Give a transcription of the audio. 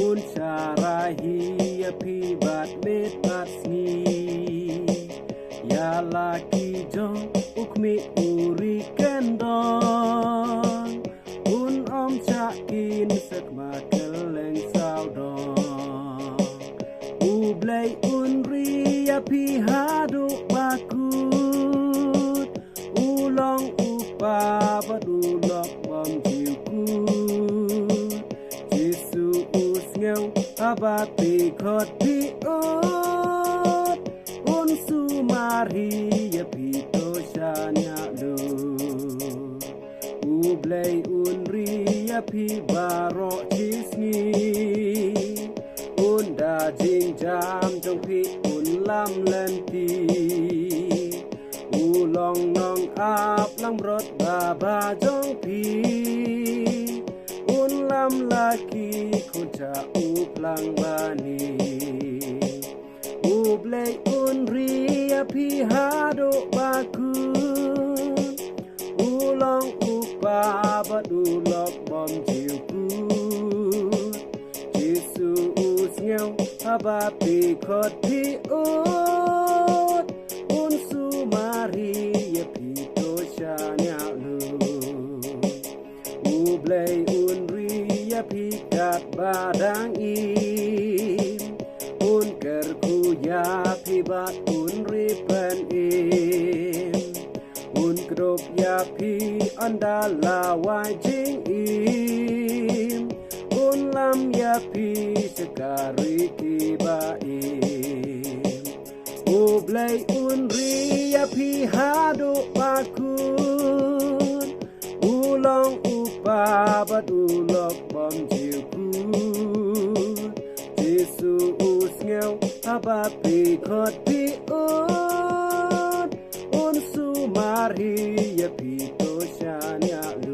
un syarahi api bat metat sni ya laki jong ukmi uri kendong un om chakin sakma keleng sao dong ublay un ri api hadu bakut ulong upa badulok bom jiukut Jesu usngau abati khot pi ot un sumari ya pito shanya lu ublay un ri ya pi baro chisni un da jing jam jong pi un lam len pi ulong nong ap lang rot ba jong pi un lam laki kunca uplang bani ublay un ria pi hado bakun ulong upa badulok bom jiukut Jesu usngau abapi khot pi ot un sumari ya pito shanya lu ublay un ria pi kat badang im un kerku ya pi bat un ripen im un krop ya pi andala wai jing im un lam ya pi sekari tiba im ublay un ria pi hadu bakun ulong upa badulok bom jiukut Jesu usngau abapi khot pi ot un sumari ya pito shanya lu